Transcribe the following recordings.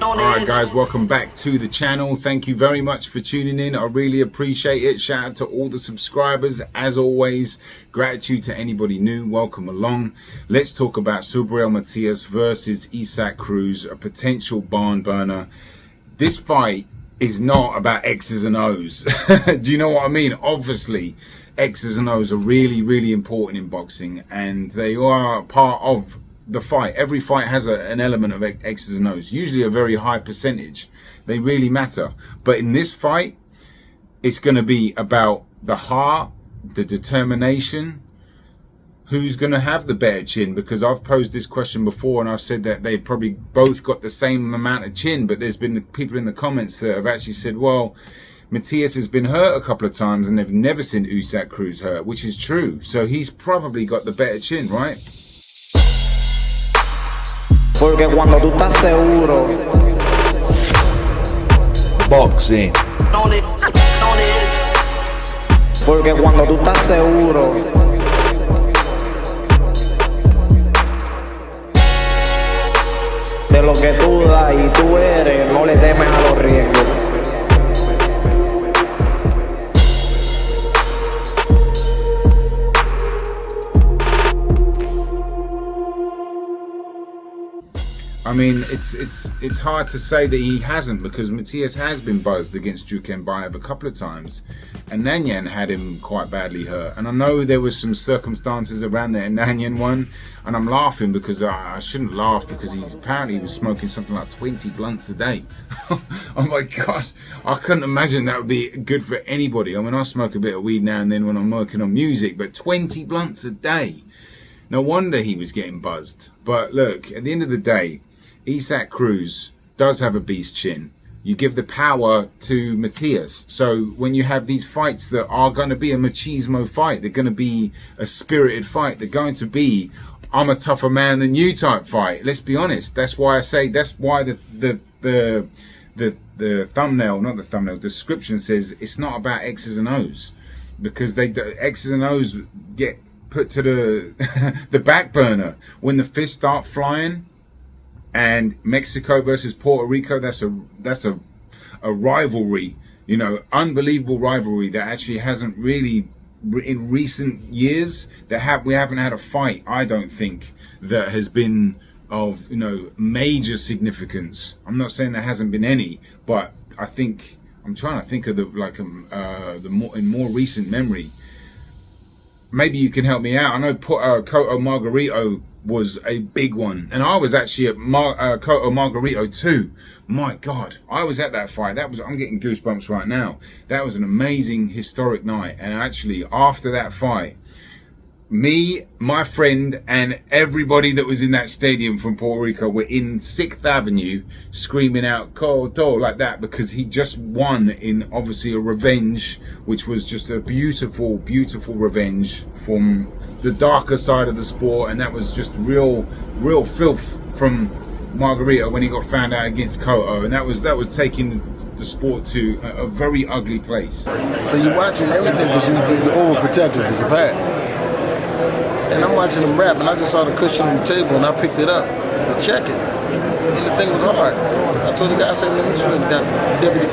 Alright guys, welcome back to the channel. Thank you very much for tuning in. I really appreciate it. Shout out to all the subscribers. As always, gratitude to anybody new. Welcome along. Let's talk about Subriel Matias versus Cruz, a potential barn burner. This fight is not about X's and O's. Do you know what I mean? Obviously, X's and O's are really, really important in boxing, and they are part of the fight. Every fight has an element of X's and O's, usually a very high percentage. They really matter. But in this fight, it's going to be about the heart, the determination, who's going to have the better chin. Because I've posed this question before and I've said that they probably both got the same amount of chin, but there's been people in the comments that have actually said, well, Matias has been hurt a couple of times and they've never seen Cruz hurt, which is true. So he's probably got the better chin, right? Porque cuando tú estás seguro, boxing. Porque cuando tú estás seguro, de lo que tú das y tú eres, no le temes a los riesgos. I mean, it's hard to say that he hasn't, because Matias has been buzzed against Dukenbaev a couple of times, and Nanyan had him quite badly hurt. And I know there was some circumstances around there in Nanyan won, and I'm laughing because I shouldn't laugh, because he apparently was smoking something like 20 blunts a day. Oh my gosh, I couldn't imagine that would be good for anybody. I mean, I smoke a bit of weed now and then when I'm working on music, but 20 blunts a day. No wonder he was getting buzzed. But look, at the end of the day, Cruz does have a beast chin. You give the power to Matias. So when you have these fights that are going to be a machismo fight, they're going to be a spirited fight, they're going to be I'm a tougher man than you type fight. Let's be honest. That's why I say, that's why the thumbnail, not the thumbnail, the description says it's not about X's and O's, because X's and O's get put to the back burner when the fists start flying. And Mexico versus Puerto Rico, that's a rivalry, you know, unbelievable rivalry that actually hasn't really, in recent years, we haven't had a fight, I don't think, that has been of, you know, major significance. I'm not saying there hasn't been any, but I think, I'm trying to think of in more recent memory. Maybe you can help me out. I know Cotto Margarito was a big one, and I was actually at Cotto Margarito too. My God, I was at that fight. I'm getting goosebumps right now. That was an amazing, historic night. And actually, after that fight, me, my friend, and everybody that was in that stadium from Puerto Rico were in 6th Avenue screaming out Cotto like that, because he just won in obviously a revenge, which was just a beautiful, beautiful revenge from the darker side of the sport. And that was just real filth from Margarito when he got found out against Cotto, and that was taking the sport to a very ugly place. So you're watching everything because you're overprotective as a parent. And I'm watching them rap, and I just saw the cushion on the table, and I picked it up to check it. And the thing was hard. I told the guy, I said, man, this is what the deputy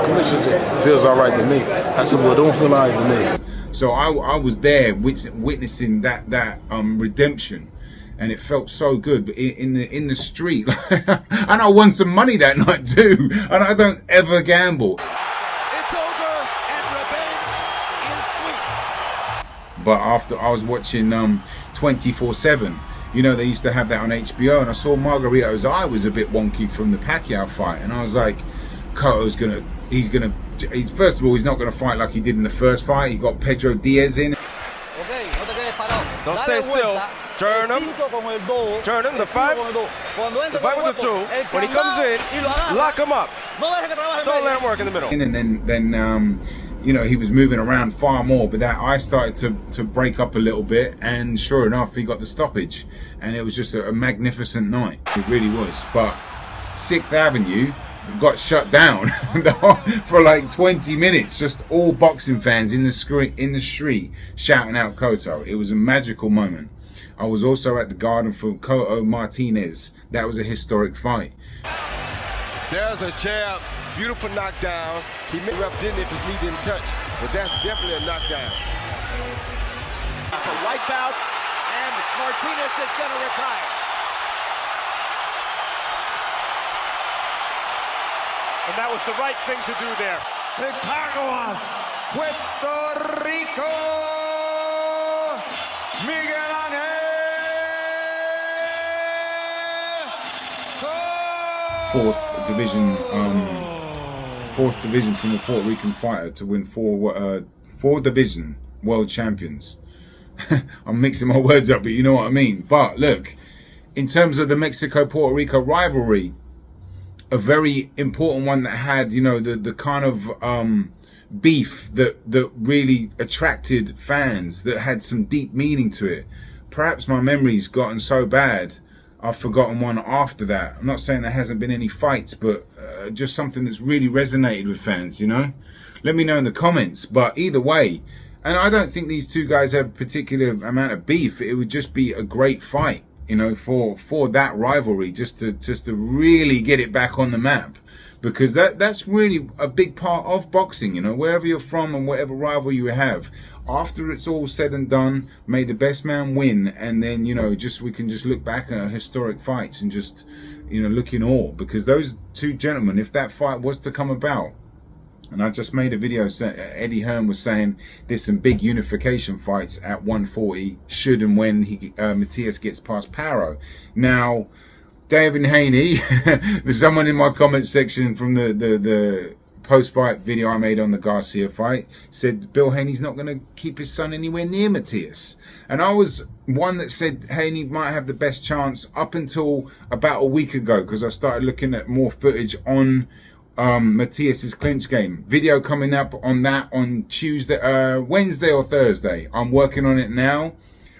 commissioner said. Feels all right to me. I said, well, don't feel all right to me. So I was there witnessing that redemption, and it felt so good. But in the street, and I won some money that night too. And I don't ever gamble. It's over, and revenge is sweet. But after I was watching 24/7, you know, they used to have that on HBO, and I saw Margarito's eye was a bit wonky from the Pacquiao fight, and I was like, Cotto's first of all, he's not gonna fight like he did in the first fight. He got Pedro Diaz in. Don't stay still. Turn him. Turn him. The fight with the 2. When he comes in, lock him up. Don't let him work in the middle. And then you know, he was moving around far more, but that eye started to break up a little bit, and sure enough, he got the stoppage, and it was just a magnificent night. It really was. But 6th Avenue got shut down for like 20 minutes. Just all boxing fans in the street shouting out Cotto. It was a magical moment. I was also at the Garden for Cotto Martinez. That was a historic fight. There's a jab. Beautiful knockdown. He may ref didn't if his knee didn't touch, but that's definitely a knockdown. It's a wipeout, and Martinez is going to retire. And that was the right thing to do there. Nicaragua, Puerto Rico, Miguel Angel. Fourth division from a Puerto Rican fighter to win four division world champions. I'm mixing my words up, but you know what I mean. But look, in terms of the Mexico-Puerto Rico rivalry, a very important one that had, you know, the kind of beef that really attracted fans, that had some deep meaning to it. Perhaps my memory's gotten so bad I've forgotten one after that. I'm not saying there hasn't been any fights, but just something that's really resonated with fans, you know. Let me know in the comments. But either way, and I don't think these two guys have a particular amount of beef. It would just be a great fight, you know, for that rivalry, just to really get it back on the map, because that's really a big part of boxing, you know. Wherever you're from and whatever rival you have, after it's all said and done, may the best man win, and then, you know, we can just look back at historic fights and just, you know, look in awe, because those two gentlemen, if that fight was to come about, and I just made a video, Eddie Hearn was saying there's some big unification fights at 140, should and when Matias gets past Paro. Now, David Haney, there's someone in my comment section from the post-fight video I made on the Garcia fight, said Bill Haney's not going to keep his son anywhere near Matias. And I was one that said Haney might have the best chance up until about a week ago, because I started looking at more footage on Matias's clinch game. Video coming up on that on Wednesday or Thursday. I'm working on it now.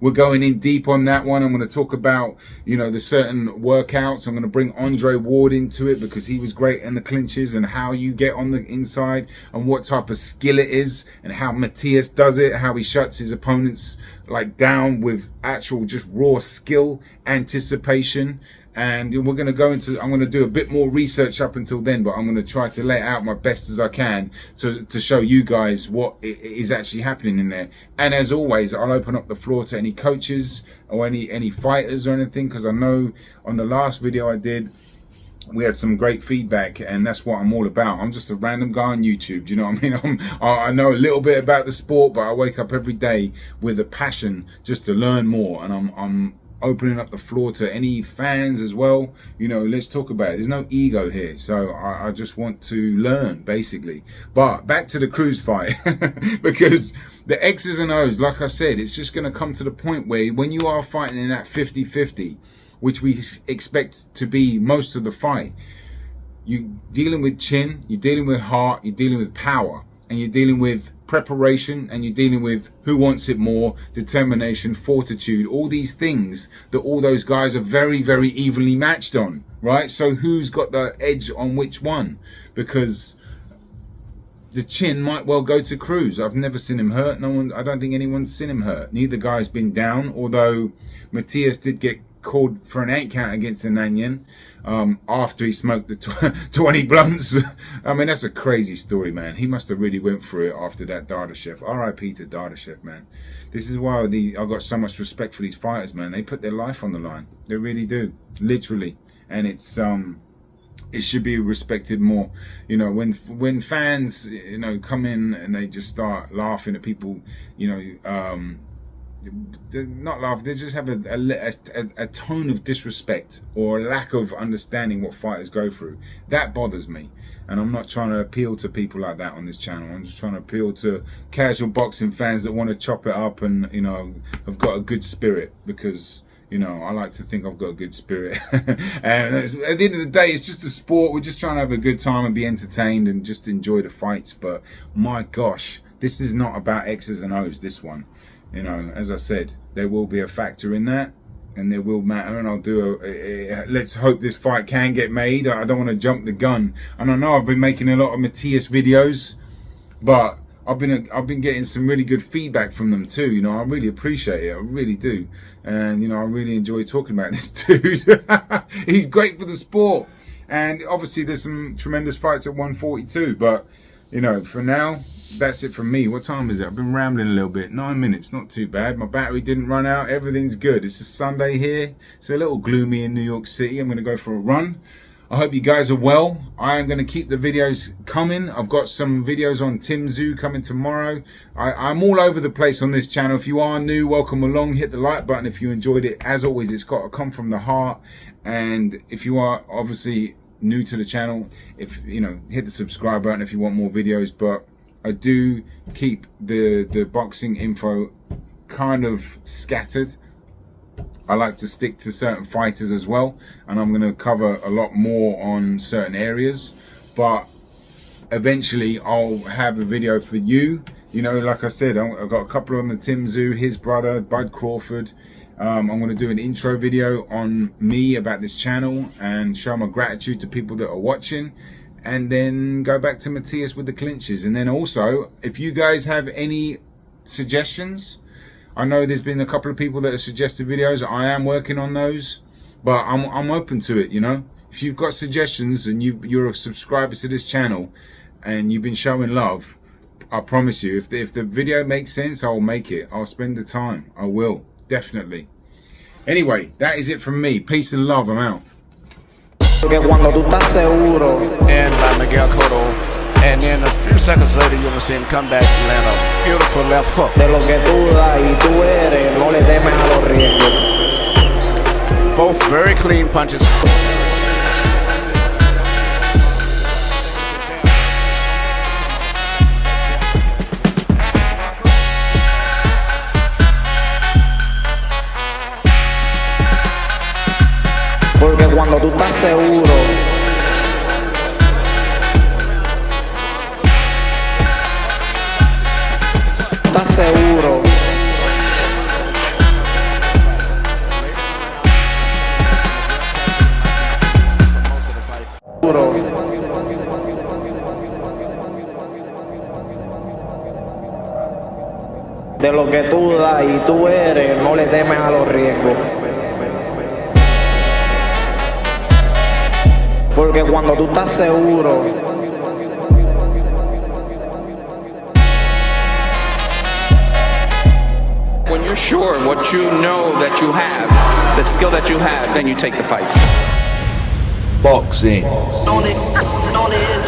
We're going in deep on that one. I'm going to talk about, you know, the certain workouts. I'm going to bring Andre Ward into it, because he was great in the clinches, and how you get on the inside and what type of skill it is, and how Matias does it, how he shuts his opponents like down with actual just raw skill, anticipation. And we're going to go into, I'm going to do a bit more research up until then, but I'm going to try to lay it out my best as I can to show you guys what is actually happening in there. And as always, I'll open up the floor to any coaches or any fighters or anything, because I know on the last video I did, we had some great feedback, and that's what I'm all about. I'm just a random guy on YouTube, do you know what I mean? I know a little bit about the sport, but I wake up every day with a passion just to learn more, and I'm opening up the floor to any fans as well. You know, let's talk about it. There's no ego here, so I just want to learn, basically. But back to the Cruz fight, because the X's and O's, like I said, it's just going to come to the point where when you are fighting in that 50-50, which we expect to be most of the fight, you're dealing with chin, you're dealing with heart, you're dealing with power, and you're dealing with preparation, and you're dealing with who wants it more, determination, fortitude, all these things that all those guys are very, very evenly matched on, right? So who's got the edge on which one? Because the chin might well go to Cruz. I've never seen him hurt. I don't think anyone's seen him hurt. Neither guy's been down, although Matias did get called for an 8 count against Ananyan after he smoked the 20 blunts. I mean, that's a crazy story, man. He must have really went through it after that Dardashev. R.I.P. to Dardashev, man. This is why I've got so much respect for these fighters, man. They put their life on the line. They really do, literally. And it's it should be respected more. You know, when fans, you know, come in and they just start laughing at people, you know, they're not laughing, they just have a tone of disrespect or a lack of understanding what fighters go through. That bothers me, and I'm not trying to appeal to people like that on this channel. I'm just trying to appeal to casual boxing fans that want to chop it up and, you know, have got a good spirit, because, you know, I like to think I've got a good spirit. And at the end of the day, it's just a sport. We're just trying to have a good time and be entertained and just enjoy the fights. But my gosh, this is not about X's and O's, this one. You know, as I said, there will be a factor in that, and there will matter, and I'll do let's hope this fight can get made. I don't want to jump the gun, and I know I've been making a lot of Matias videos, but I've been getting some really good feedback from them too. You know, I really appreciate it, I really do, and you know, I really enjoy talking about this dude. He's great for the sport. And obviously there's some tremendous fights at 142, but you know, for now, that's it from me. What time is it? I've been rambling a little bit. 9 minutes, not too bad. My battery didn't run out. Everything's good. It's a Sunday here. It's a little gloomy in New York City. I'm going to go for a run. I hope you guys are well. I am going to keep the videos coming. I've got some videos on Tim Tszyu coming tomorrow. I'm all over the place on this channel. If you are new, welcome along. Hit the like button if you enjoyed it. As always, it's got to come from the heart. And if you are obviously new to the channel, if you know, hit the subscribe button if you want more videos. But I do keep the boxing info kind of scattered. I like to stick to certain fighters as well, and I'm going to cover a lot more on certain areas, but eventually I'll have a video for you. You know, like I said, I've got a couple on the Tim Tszyu, his brother Bud Crawford. I'm going to do an intro video on me about this channel and show my gratitude to people that are watching, and then go back to Matias with the clinches. And then also, if you guys have any suggestions, I know there's been a couple of people that have suggested videos. I am working on those, but I'm open to it. You know, if you've got suggestions and you're a subscriber to this channel and you've been showing love, I promise you, if the video makes sense, I'll make it. I'll spend the time. I will. Definitely. Anyway, that is it from me. Peace and love. I'm out. Porque cuando tú estás seguro. And by Miguel Cotto. And then a few seconds later, you're going to see him come back and land a beautiful left hook. De lo que tú das y tú eres, no le temes a los riesgos. Both very clean punches. Porque cuando tú estás seguro, estás seguro, de lo que tú das y tú eres, no le temes a los riesgos. Porque cuando tú estás seguro, when you're sure what you know that you have, the skill that you have, then you take the fight. Boxing. On it is.